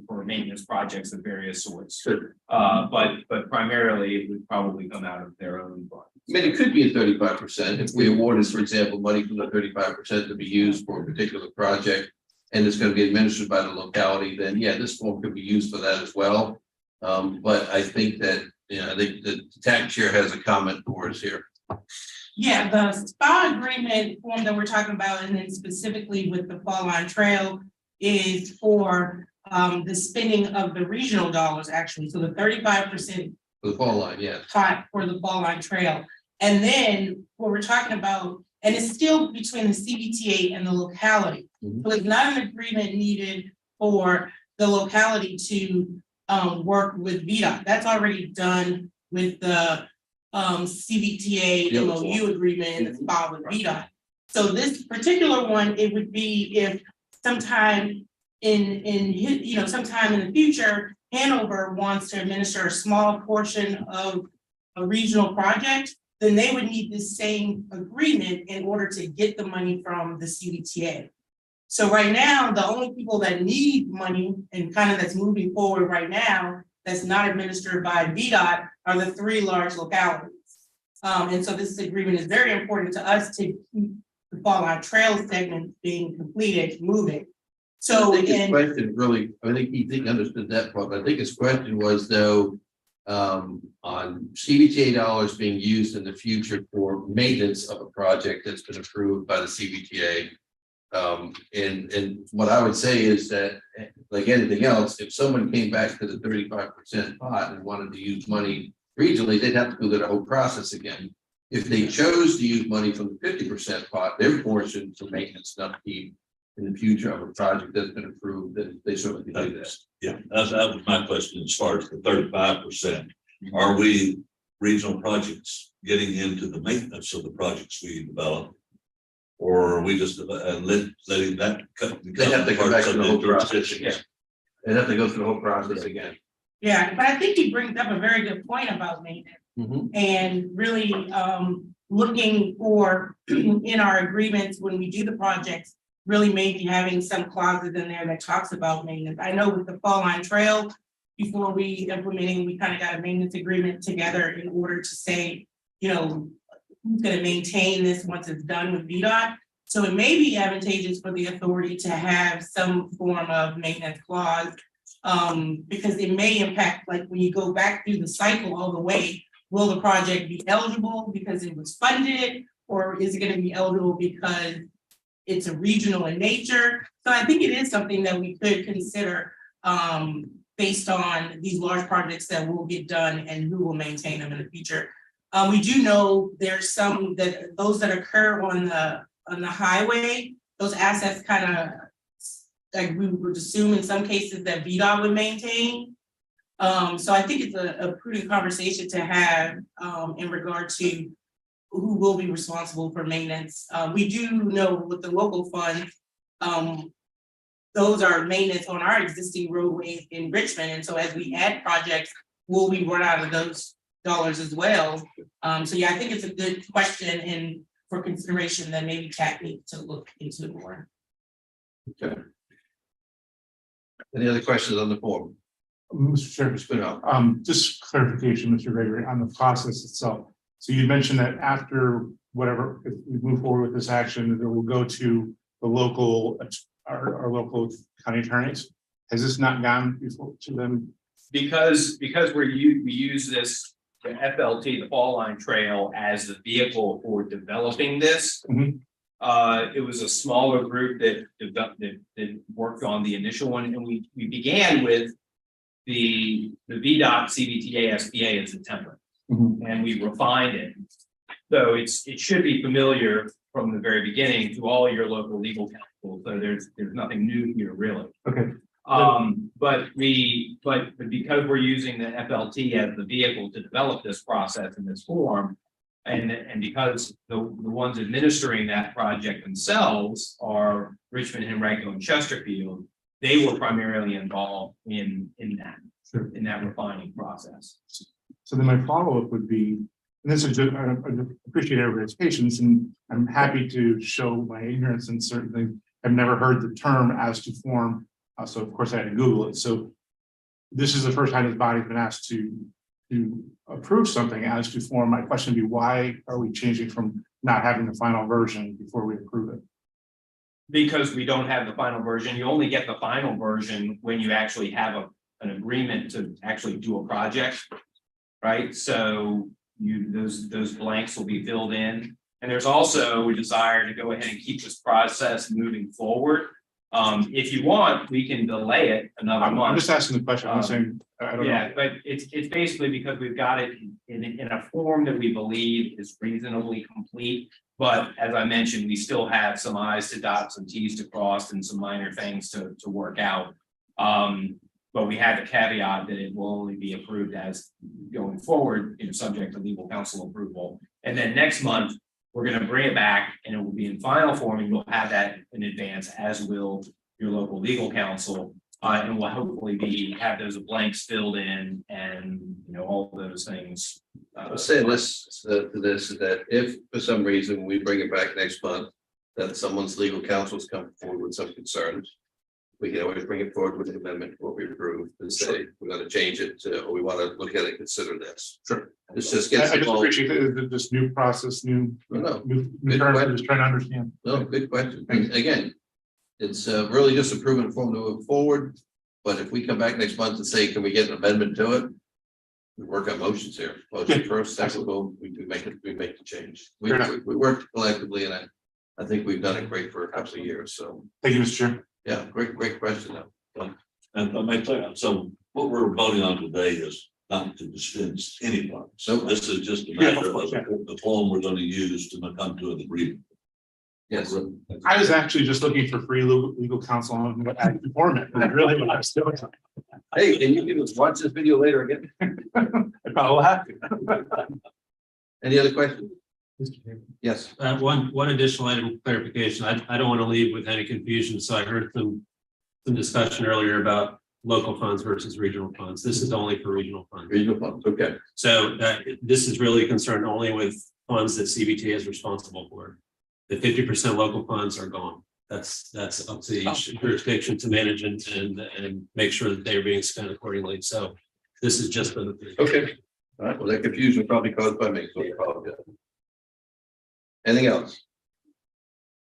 for maintenance projects of various sorts. Sure. But primarily it would probably come out of their own fund. I mean, it could be a 35% if we awarded, for example, money from the 35% to be used for a particular project, and it's going to be administered by the locality. Then, yeah, this form could be used for that as well. But I think that I think the tax chair has a comment for us here. Yeah, the SPA agreement form that we're talking about, and then specifically with the Fall Line Trail, is for the spending of the regional dollars, actually. So the 35% For the fall line, yeah. for the Fall Line Trail. And then what we're talking about, and it's still between the CVTA and the locality. So it's not an agreement needed for the locality to work with VDOT. That's already done with the CVTA MOU agreement and SPA with VDOT. So this particular one, it would be if sometime sometime in the future, Hanover wants to administer a small portion of a regional project, then they would need the same agreement in order to get the money from the CVTA. So right now, the only people that need money and kind of that's moving forward right now, that's not administered by VDOT, are the 3 large localities. And so this agreement is very important to us to keep the Fall Line Trail segment being completed, moving. So, I think his question really, I think he understood that part, but I think his question was though, on CVTA dollars being used in the future for maintenance of a project that's been approved by the CVTA. And what I would say is that, like anything else, if someone came back to the 35% pot and wanted to use money regionally, they'd have to go through the whole process again. If they chose to use money from the 50% pot, their portion for maintenance and upkeep in the future of a project that's been approved, then they certainly can do this. Yeah, that was my question as far as the 35%. Are we regional projects getting into the maintenance of the projects we develop? Or are we just letting that cut? They have to go back to the whole process again. again. They'd have to go through the whole process again. yeah, but I think he brings up a very good point about maintenance. And really looking for in our agreements when we do the projects, really maybe having some clauses in there that talks about maintenance. I know with the Fall Line Trail, before we implementing, we kind of got a maintenance agreement together in order to say, you know, who's going to maintain this once it's done with VDOT. So it may be advantageous for the authority to have some form of maintenance clause because it may impact, like when you go back through the cycle all the way, will the project be eligible because it was funded, or is it going to be eligible because it's a regional in nature? So I think it is something that we could consider based on these large projects that will get done and who will maintain them in the future. We do know there's some that those that occur on the highway, those assets kind of like we would assume in some cases that VDOT would maintain. So I think it's a prudent conversation to have in regard to who will be responsible for maintenance. We do know with the local funds, those are maintenance on our existing roadways in Richmond. And so as we add projects, will we run out of those dollars as well? So yeah, I think it's a good question and for consideration that maybe TAC needs to look into more. Okay. Any other questions on the form? Mr. Chair, Spin out. just clarification, Mr. Gregory, on the process itself. So you mentioned that after whatever, if we move forward with this action, that it will go to the local, our local county attorneys. Has this not gone before to them? Because we use this, the FLT, the Fall Line Trail, as the vehicle for developing this. It was a smaller group that worked on the initial one, and we began with the VDOT CVTA SPA as a template, and we refined it. So it should be familiar from the very beginning to all your local legal counsel. So there's nothing new here really. Okay. But because we're using the FLT as the vehicle to develop this process in this form, and because the ones administering that project themselves are Richmond, Henrico, and Chesterfield, they were primarily involved in that refining process. So then my follow-up would be, and this is just, I appreciate everybody's patience, and I'm happy to show my ignorance in certain things. I've never heard the term as to form, so of course I had to Google it. So this is the first time this body's been asked to approve something as to form. My question would be, why are we changing from not having the final version before we approve it? Because we don't have the final version. You only get the final version when you actually have an agreement to actually do a project, right? So those blanks will be filled in. And there's also a desire to go ahead and keep this process moving forward. If you want, we can delay it another month. I'm just asking the question. I'm saying, I don't know. Yeah, but it's basically because we've got it in a form that we believe is reasonably complete. But as I mentioned, we still have some I's to dot, some T's to cross, and some minor things to work out. But we had the caveat that it will only be approved as going forward, subject to legal counsel approval. And then next month, we're going to bring it back and it will be in final form, and you'll have that in advance, as will your local legal counsel. And we'll hopefully have those blanks filled in and, all those things. I'll say this, to this, that if for some reason we bring it back next month, that someone's legal counsel's come forward with some concerns, we can always bring it forward with an amendment to what we approved and say, we're gonna change it to, or we want to look at it, consider this. Sure. This just I gets. just involved. appreciate this new process, new No, terms, I'm just trying to understand. no, good question. And again, it's really just a proven form to move forward. But if we come back next month and say, can we get an amendment to it? We work on motions here. Motion first, second, we make the change. We Fair enough. work collectively, and I think we've done it great for a couple of years. So, Thank you, Mr. Chair. yeah, great question though. And I may tell you, so what we're voting on today is not to dispense any funds. So Nope. this is just a Yeah, matter of of course, yeah. the form we're going to use to come to an agreement. Yes. I was actually just looking for free legal counsel on what I format, and that's really what I was doing. Hey, and you can watch this video later again. I probably will have to. Any other questions? Yes. One additional item of clarification. I don't want to leave with any confusion. So I heard some discussion earlier about local funds versus regional funds. This is only for regional funds. Regional funds, okay. So this is really concerned only with funds that CVTA is responsible for. The 50% local funds are gone. That's up to each jurisdiction to manage and make sure that they are being spent accordingly. So this is just for the. Okay. All right, well, that confusion was probably caused by me, so I apologize. Anything else?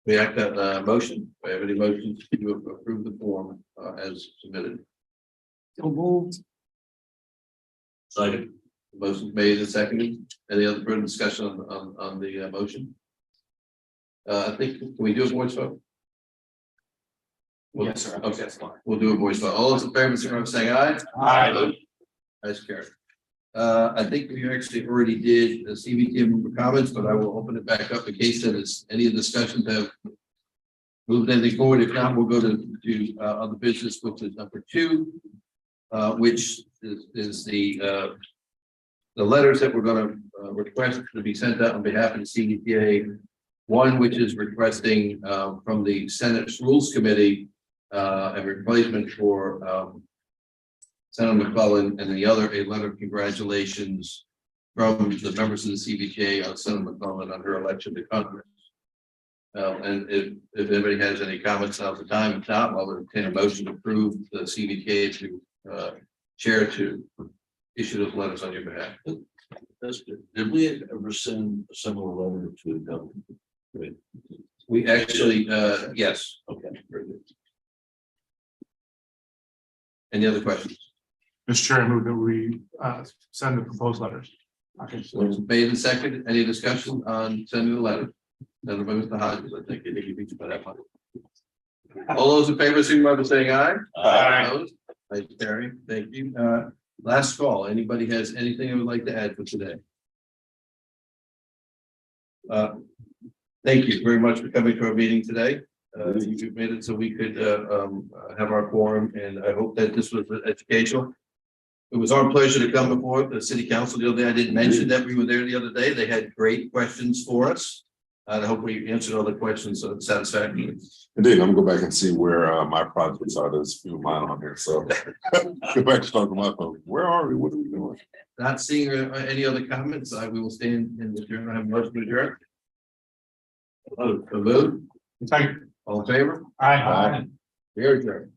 We act on motion. Do I have any motions to approve the form as submitted? So moved. Second. Motion made and seconded. Any other further discussion on the motion? I think, can we do a voice vote? Yes, sir. Okay, we'll do a voice vote. All those in favor, signify by saying aye. Aye. Nice carry. I think we actually already did the CVTA member comments, but I will open it back up in case there is any of the discussions have moved anything forward. If not, we'll go to other business, which is number 2, which is the letters that we're going to request to be sent out on behalf of the CVTA. One, which is requesting from the Senate's Rules Committee a replacement for Senator McClellan, and the other a letter of congratulations from the members of the CVTA on Senator McClellan on her election to Congress. And if anybody has any comments, now's the time. If not, I'll entertain a motion to approve the CVTA to chair to issue those letters on your behalf. That's good. Did we ever send a similar letter to the government? Great. We actually, yes. Okay, very good. Any other questions? Mr. Chair, I move that we send the proposed letters. Okay. Motion made and seconded. Any discussion on sending the letter? Sent by Mr. Hodges, I think. You beat you by that one. All those in favor, signify by saying aye. Aye. Opposed? Nice carry. Thank you. Last call. Anybody has anything they would like to add for today? Thank you very much for coming to our meeting today. You've made it so we could have our quorum, and I hope that this was educational. It was our pleasure to come before the city council the other day. I didn't mention that we were there the other day. They had great questions for us. I hope we answered all the questions satisfactorily. Indeed, I'm gonna go back and see where my projects are. There's a few of mine on here, so go back to talk to my folks. Where are we? What are we doing? Not seeing any other comments, we will stand in the adjourn. I have a motion to adjourn. A vote. Thank you. All in favor? Aye. We are adjourned.